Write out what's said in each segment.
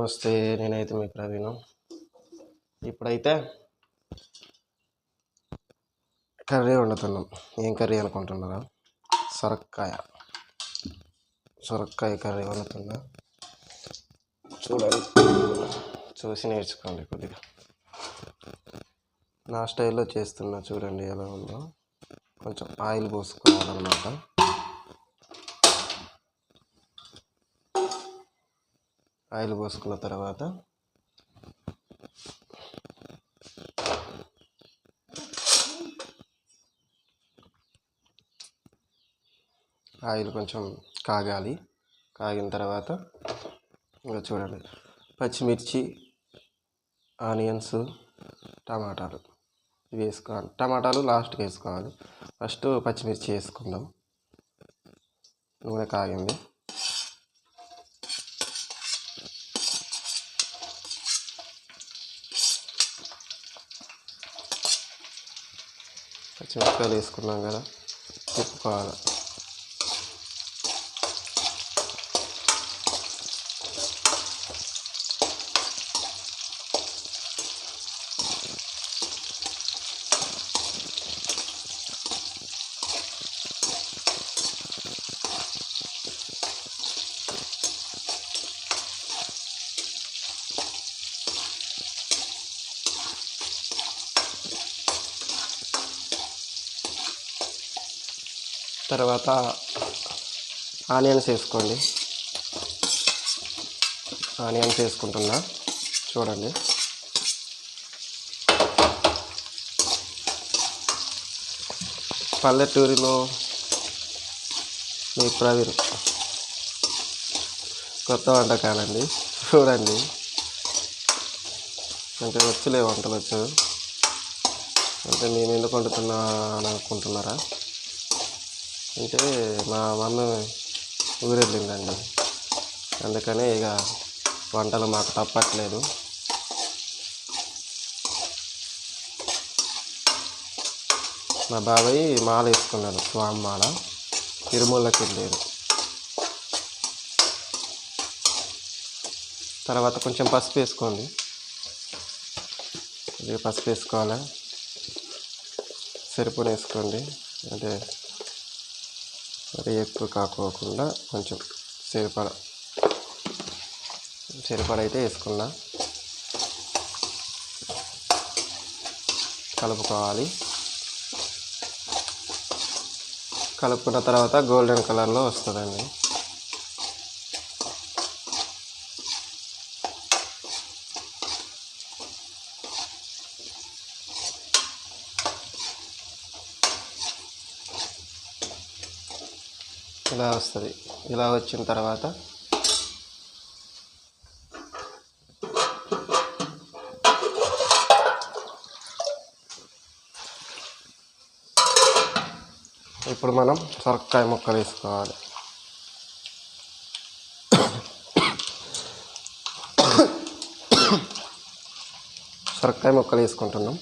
నమస్తే, నేనైతే మీ ప్రవీణ్. ఇప్పుడైతే కర్రీ వండుతున్నాం. ఏం కర్రీ అనుకుంటున్నారా? సొరకాయ కర్రీ వండుతున్నా. చూడండి, చూసి నేర్చుకోండి. కొద్దిగా నా స్టైల్లో చేస్తున్నా, చూడండి ఎలా ఉందో. కొంచెం ఆయిల్ పోసుకోవాలన్నమాట. ఆయిల్ పోసుకున్న తర్వాత ఆయిల్ కొంచెం కాగాలి. కాగిన తర్వాత ఇంకా చూడండి, పచ్చిమిర్చి, ఆనియన్స్, టమాటాలు ఇవి వేసుకోవాలి. టమాటాలు లాస్ట్కి వేసుకోవాలి. ఫస్ట్ పచ్చిమిర్చి వేసుకుందాం. నూనె కాగింది. పచ్చిమిరపకాయలు వేసుకున్నాం కదా, తిప్పుకోవాలి. తర్వాత ఆనియన్స్ వేసుకోండి. ఆనియన్స్ వేసుకుంటున్నా, చూడండి. పల్లెటూరిలో మీ ప్రవీణ్. కొత్త వంటకాలండి, చూడండి. అంటే వచ్చులే వంటలు వచ్చు, అంటే మేము ఎందుకు వండుతున్నా అని అనుకుంటున్నారా? అంటే మా మమ్మీ ఊరెళ్ళిందండి, అందుకనే ఇక వంటలు మాకు తప్పట్లేదు. మా బాబాయ్ మాల వేసుకున్నాడు, స్వామి మాల. తిరుమలకి వెళ్ళారు. తర్వాత కొంచెం పసుపు వేసుకోండి. ఇది పసుపు వేసుకోవాలి, సరిపోని వేసుకోండి. అంటే మరి ఎక్కువ కాకోకుండా కొంచెం సరిపడ అయితే వేసుకున్నా. కలుపుకోవాలి. కలుపుకున్న తర్వాత గోల్డెన్ కలర్లో వస్తుందండి. ఇలా వస్తుంది. ఇలా వచ్చిన తర్వాత ఇప్పుడు మనం సొరకాయ ముక్కలు వేసుకోవాలి. సొరకాయ ముక్కలు వేసుకుంటున్నాం.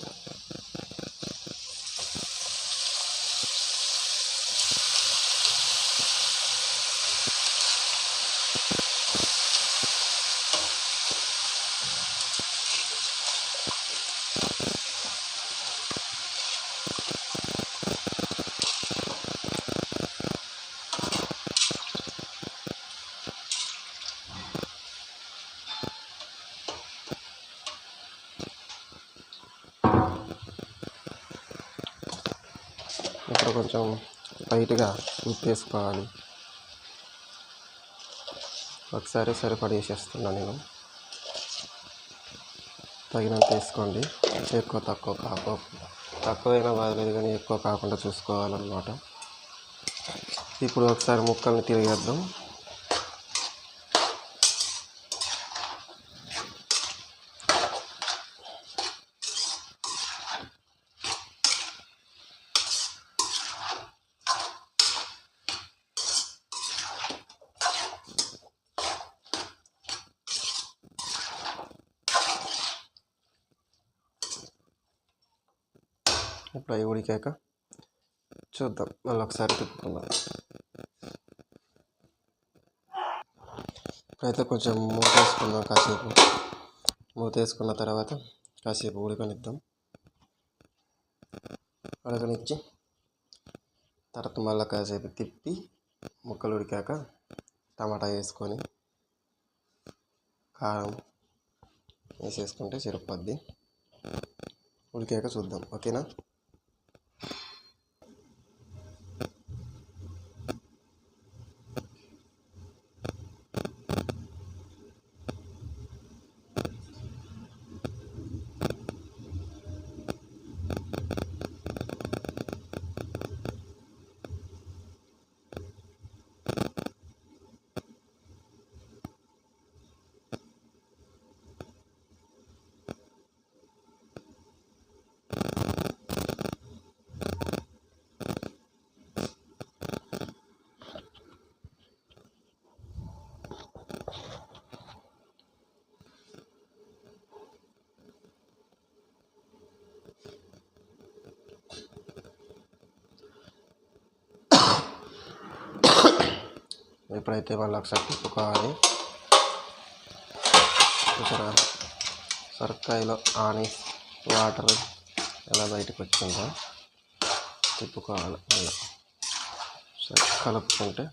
ఇప్పుడు కొంచెం లైట్గా ఉప్పు వేసుకోవాలి. ఒకసారి సరిపడేసేస్తున్నా నేను. తగినంత వేసుకోండి. ఎక్కువ తక్కువైనా బాధలేదు, కానీ ఎక్కువ కాకుండా చూసుకోవాలన్నమాట. ఇప్పుడు ఒకసారి ముక్కల్ని తిరిగేద్దాం. ఇప్పుడు అవి ఉడికాక చూద్దాం, మళ్ళీ ఒకసారి తిప్పుకుందాం. ఇప్పుడైతే కొంచెం మూత వేసుకుందాం కాసేపు. మూత వేసుకున్న తర్వాత కాసేపు ఉడకనిద్దాం. ఉడకనిచ్చి తర్వాత మళ్ళీ కాసేపు తిప్పి ముక్కలు ఉడికాక టమాటా వేసుకొని కారం వేసేసుకుంటే సరిపోద్ది. ఉడికాక చూద్దాం, ఓకేనా? ఇప్పుడైతే మళ్ళీ ఒకసారి తిప్పుకోవాలి. ఇక్కడ సొరకాయలో వాటర్ ఎలా బయటకు వచ్చిందో తిప్పుకోవాలి. మళ్ళీ సరే కలుపుకుంటే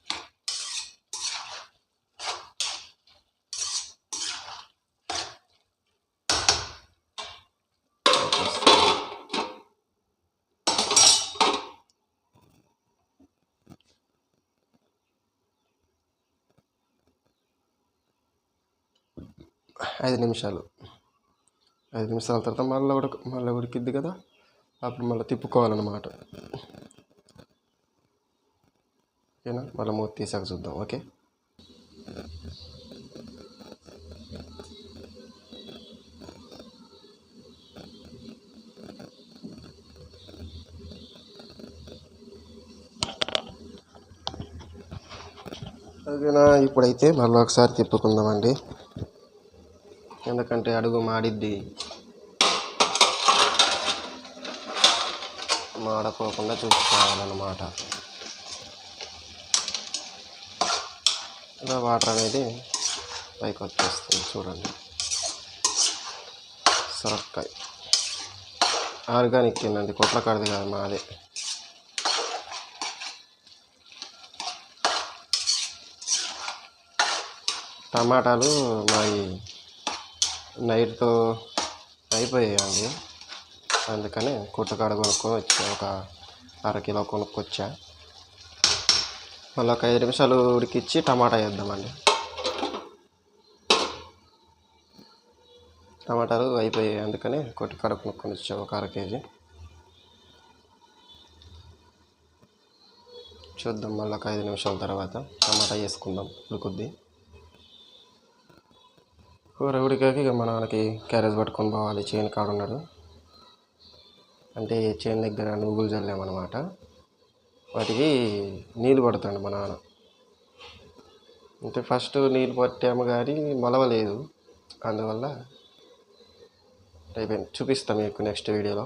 ఐదు నిమిషాల తర్వాత మళ్ళీ ఉడికిద్ది కదా, అప్పుడు మళ్ళీ తిప్పుకోవాలన్నమాట. ఓకేనా? మళ్ళీ మూత తీసాక చూద్దాం, ఓకే? ఓకేనా? ఇప్పుడైతే మళ్ళీ ఒకసారి తిప్పుకుందామండి, ఎందుకంటే అడుగు మాడకోకుండా చూసుకోవాలన్నమాట. ఇలా వాటర్ అనేది పైకి వచ్చేస్తుంది చూడండి. సొరకాయ ఆర్గానిక్ తినండి, కొట్ల కడది కాదు, మాదే. టమాటాలు మావి నైట్తో అయిపోయాయండి, అందుకని కొట్టుకాడ కొనుక్కొని వచ్చా. ఒక అరకిలో కొనుక్కొచ్చా. మళ్ళీ ఒక 5 నిమిషాలు ఉడికిచ్చి టమాటా వేద్దామండి. టమాటాలు అయిపోయాయి, అందుకని కొట్టుకాడ కొనుక్కొని వచ్చా ఒక 1/2 కేజీ. చూద్దాం మళ్ళీ ఒక 5 నిమిషాల తర్వాత టమాటా వేసుకుందాం, ఉడుకుద్ది. కూర ఉడికాక ఇక మా నాన్నకి క్యారేజ్ పట్టుకొని పోవాలి. చేను కాడ ఉన్నాడు, అంటే చేను దగ్గర నువ్వులు చల్లామన్నమాట. వాటికి నీళ్ళు పడతాడు మా నాన్న. అంటే ఫస్ట్ నీళ్ళు పట్టాము కానీ మొలవలేదు, అందువల్ల అయిపోయింది. చూపిస్తాం మీకు నెక్స్ట్ వీడియోలో.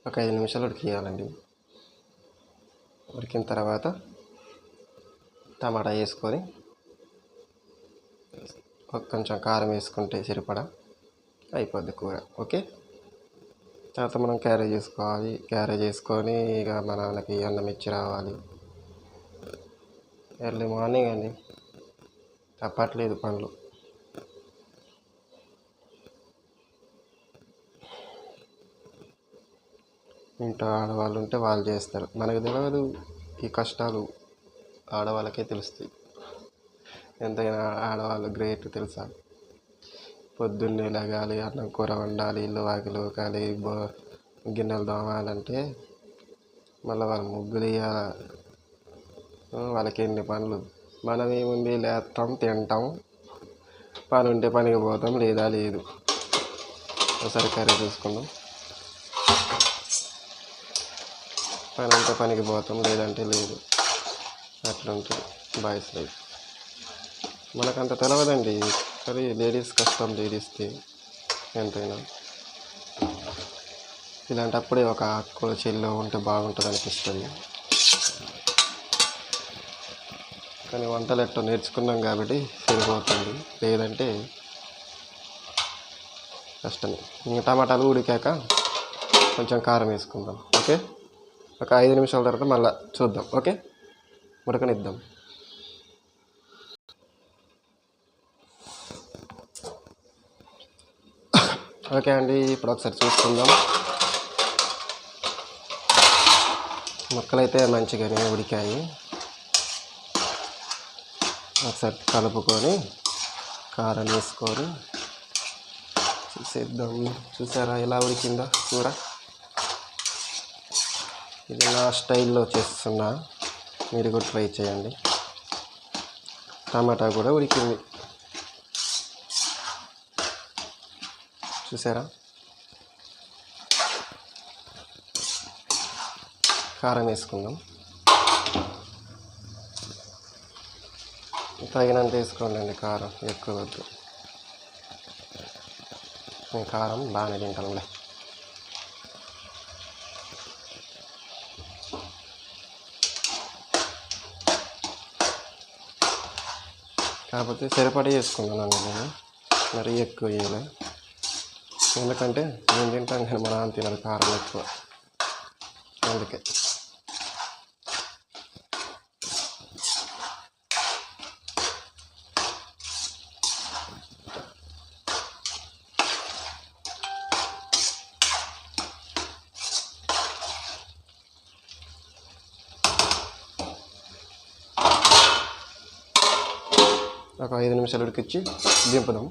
ఒక 5 నిమిషాలు ఉడికియాలండి. ఉడికిన తర్వాత టమాటా వేసుకొని కొంచెం కారం వేసుకుంటే సరిపడా అయిపోద్ది కూర, ఓకే? తర్వాత మనం క్యారేజ్ చేసుకోవాలి. క్యారేజ్ చేసుకొని ఇక మా నాన్నకి అన్నం ఇచ్చి రావాలి. ఎర్లీ మార్నింగ్ అండి, తప్పట్లేదు పనులు. ఇంట్లో ఆడవాళ్ళు ఉంటే వాళ్ళు చేస్తారు, మనకు తెలియదు. ఈ కష్టాలు ఆడవాళ్ళకే తెలుస్తాయి. ఎంతైనా ఆడవాళ్ళు గ్రేట్ తెలుసా. పొద్దున్నే లెగాలి, అన్నం కూర వండాలి, ఇల్లు వాకిలు ఊకాలి, గిన్నెలు తోమాలంటే మళ్ళీ వాళ్ళు ముగ్గులు వేయాలి. వాళ్ళకి ఎన్ని పనులు. మనం ఏముంది, లేస్తాం, తింటాం, పని ఉంటే పనికి పోతాం, లేదా లేదు. ఒకసారి కర్రీ చూసుకుందాం. పని ఉంటే పనికి పోతాం, లేదంటే లేదు. అట్లుంటుంది బాయ్స్ లైఫ్. మనకంత తెలవదండి, కానీ లేడీస్ కష్టం లేడీస్కి ఎంతైనా. ఇలాంటప్పుడే ఒక అక్కో చెల్లో ఉంటే బాగుంటుంది అనిపిస్తుంది. కానీ వంటలు ఎట్టో నేర్చుకున్నాం కాబట్టి సరిపోతుంది, లేదంటే కష్టమే. ఇంకా టమాటాలు ఉడికాక కొంచెం కారం వేసుకుందాం. ఓకే, ఒక 5 నిమిషాల తర్వాత మళ్ళీ చూద్దాం. ఓకే, ఉడకనిద్దాం. ఓకే అండి, ఇప్పుడు ఒకసారి చూసుకుందాం. ముక్కలైతే మంచిగానే ఉడికాయి. ఒకసారి కలుపుకొని కారం వేసుకొని చూసేద్దాం. చూసారా ఎలా ఉడికిందో కూర? ఇది నా స్టైల్లో చేస్తున్నా, మీరు కూడా ట్రై చేయండి. టమాటా కూడా ఉడికింది, చూసారా? కారం వేసుకుందాం, తగినంత వేసుకోండి. కారం ఎక్కువ వద్దు, నేను కారం బాగానే తింటానులే. కాకపోతే సరిపడా వేసుకున్నాను నేను, మరీ ఎక్కువ వేయలే. ఎందుకంటే నేను తింటాను కానీ మా నాన్న తినరు కారం ఎక్కువ, అందుకే. ఒక 5 నిమిషాలు ఉడికిచ్చి దింపుదాం.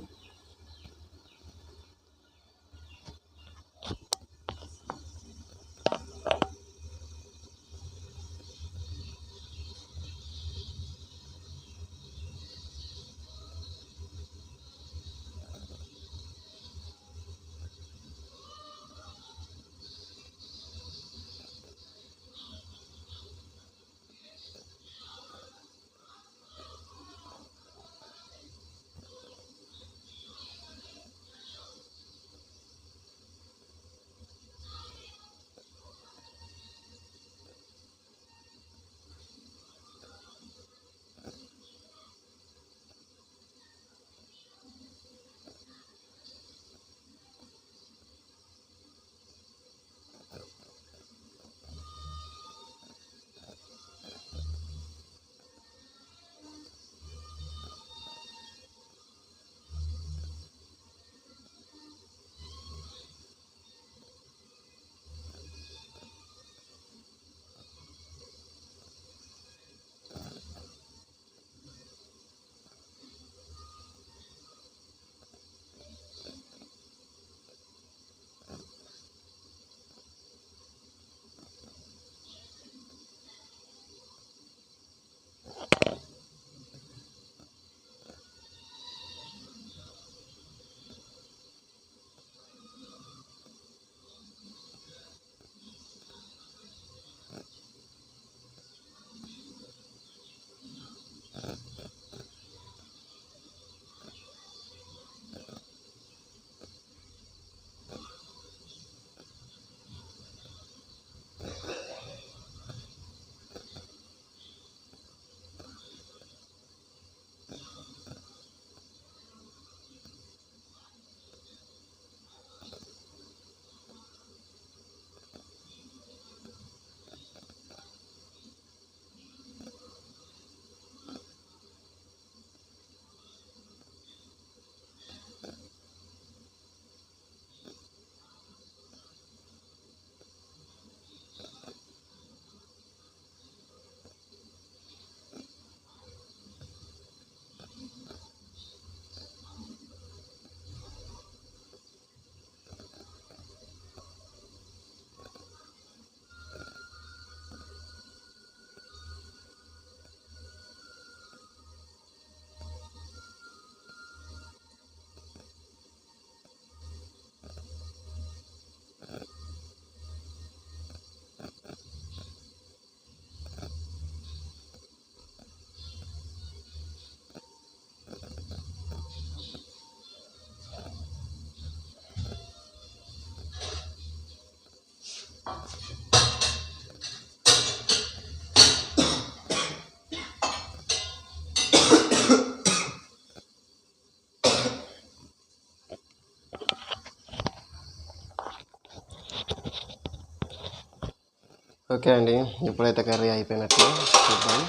ఓకే అండి, ఇప్పుడైతే కర్రీ అయిపోయినట్టు చూద్దాం.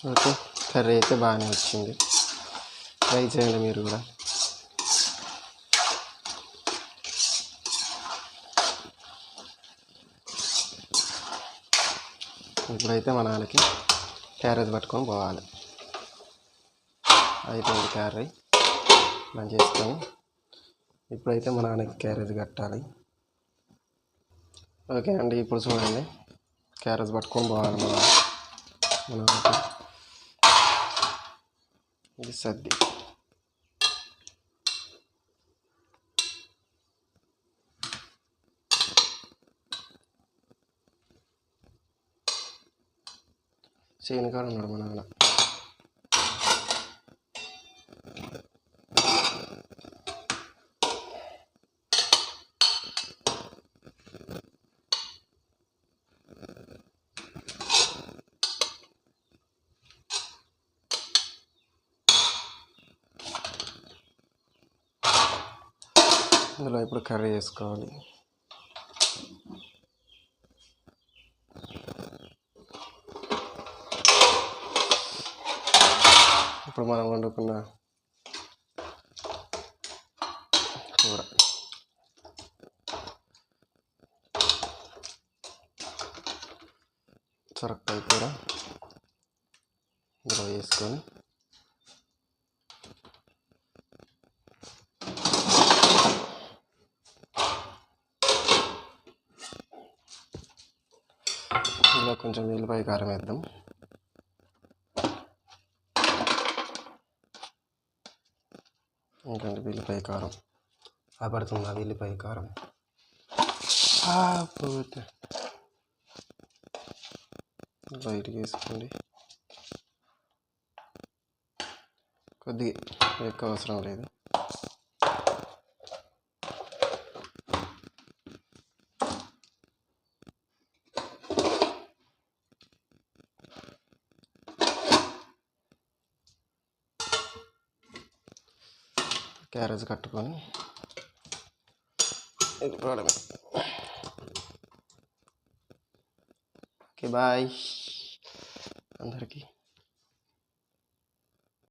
ఓకే, కర్రీ అయితే బాగానే వచ్చింది. ట్రై చేయండి మీరు కూడా. ఇప్పుడైతే మా నాన్నకి క్యారేజ్ పట్టుకొని పోవాలి. అయిపోయింది కర్రీ మనం చేసుకొని. ఇప్పుడైతే మా నాన్నకి క్యారేజ్ కట్టాలి. ఓకే అండి, ఇప్పుడు చూడండి, క్యారేజ్ పట్టుకొని పోవాలి మన నాన్నకి. ఇది సర్ది. చేను కాడ ఉన్నాడు మా నాన్న. ఇందులో ఇప్పుడు కర్రీ వేసుకోవాలి. ఇప్పుడు మనం వండుకున్న కూర, సొరకాయ కూర ఇందులో వేసుకొని ఇందులో కొంచెం వెల్లిపాయ కారం వేద్దాం. ఇంకంటే వెల్లిపాయ కారం పడుతుందా? వెల్లిపాయ కారం పోతే లైట్గా వేసుకోండి, కొద్దిగా, ఎక్కువ అవసరం లేదు. క్యారేజ్ కట్టుకొని వెళ్ళిపోవడమే. ఓకే, బాయ్ అందరికీ.